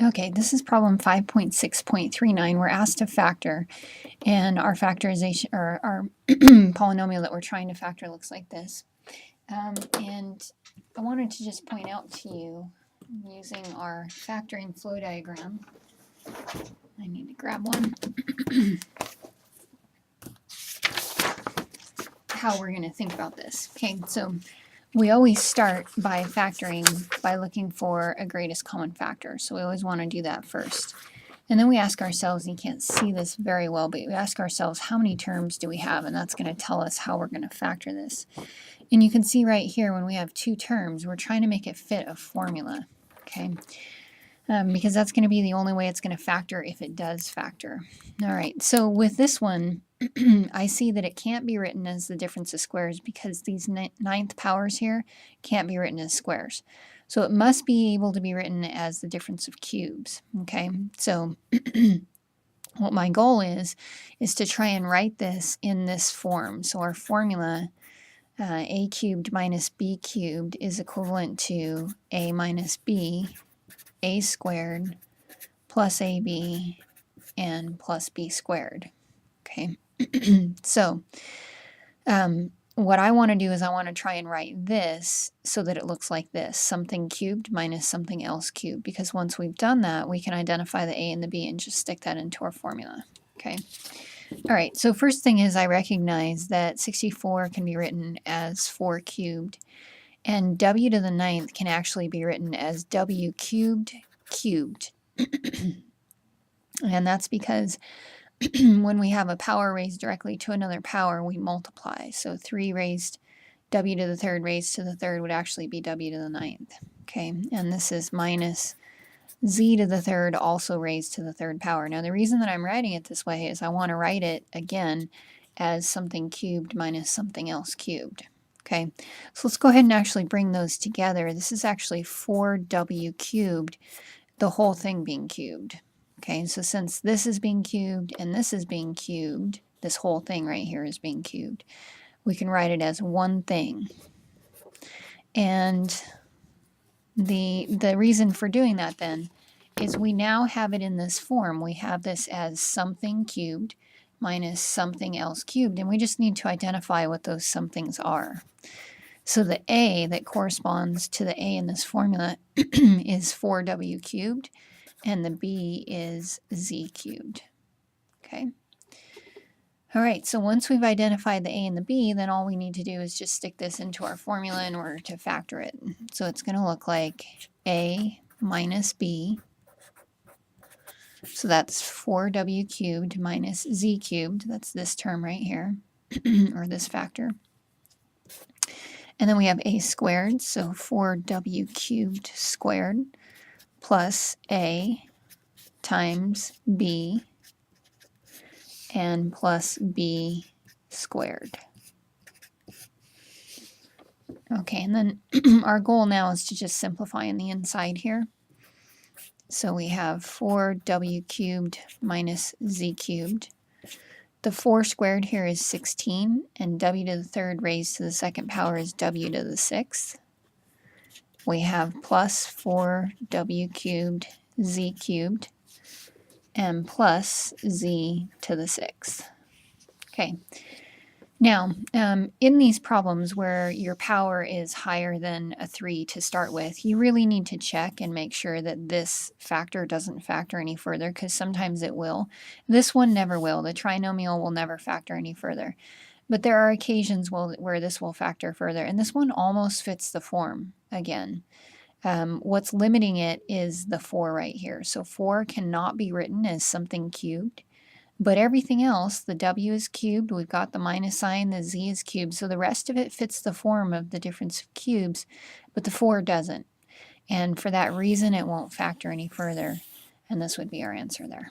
Okay, this is problem 5.6.39. We're asked to factor, and our factorization, or our polynomial that we're trying to factor looks like this. And I wanted to just point out to you, using our factoring flow diagram, I need to grab one, how we're going to think about this. Okay, so we always start by factoring by looking for a greatest common factor. So we always want to do that first. And then we ask ourselves, and you can't see this very well, but we ask ourselves, how many terms do we have? And that's going to tell us how we're going to factor this. And you can see right here, when we have two terms, we're trying to make it fit a formula, okay? Because that's going to be the only way it's going to factor if it does factor. All right, so with this one, I see that it can't be written as the difference of squares because these ninth powers here can't be written as squares. So it must be able to be written as the difference of cubes, okay? So what my goal is to try and write this in this form. So our formula, a cubed minus b cubed, is equivalent to a minus b, a squared, plus ab, and plus b squared, okay? So what I want to do is I want to try and write this so that it looks like this, something cubed minus something else cubed, because once we've done that, we can identify the a and the b and just stick that into our formula, okay? All right, so first thing is I recognize that 64 can be written as 4 cubed, and w to the ninth can actually be written as w cubed cubed. And that's because when we have a power raised directly to another power, we multiply. So 3 raised w to the third raised to the third would actually be w to the ninth. Okay, and this is minus z to the third also raised to the third power. Now the reason that I'm writing it this way is I want to write it again as something cubed minus something else cubed. Okay, so let's go ahead and actually bring those together. This is actually 4w cubed, the whole thing being cubed. Okay, so since this is being cubed and this is being cubed, this whole thing right here is being cubed, we can write it as one thing. And the reason for doing that then is we now have it in this form. We have this as something cubed minus something else cubed, and we just need to identify what those somethings are. So the a that corresponds to the a in this formula is 4w cubed, and the b is z cubed. Okay. All right, so once we've identified the a and the b, then all we need to do is just stick this into our formula in order to factor it. So it's going to look like a minus b, so that's 4w cubed minus z cubed, that's this term right here, or this factor. And then we have a squared, so 4w cubed squared plus a times b and plus b squared. Okay, and then our goal now is to just simplify in the inside here. So we have 4w cubed minus z cubed. The 4 squared here is 16, and w to the third raised to the second power is w to the sixth. We have plus 4w cubed z cubed and plus z to the sixth. Okay. Now, in these problems where your power is higher than a 3 to start with, you really need to check and make sure that this factor doesn't factor any further, because sometimes it will. This one never will. The trinomial will never factor any further. But there are occasions where this will factor further, and this one almost fits the form again. What's limiting it is the 4 right here. So 4 cannot be written as something cubed. But everything else, the w is cubed, we've got the minus sign, the z is cubed, so the rest of it fits the form of the difference of cubes, but the 4 doesn't. And for that reason, it won't factor any further, and this would be our answer there.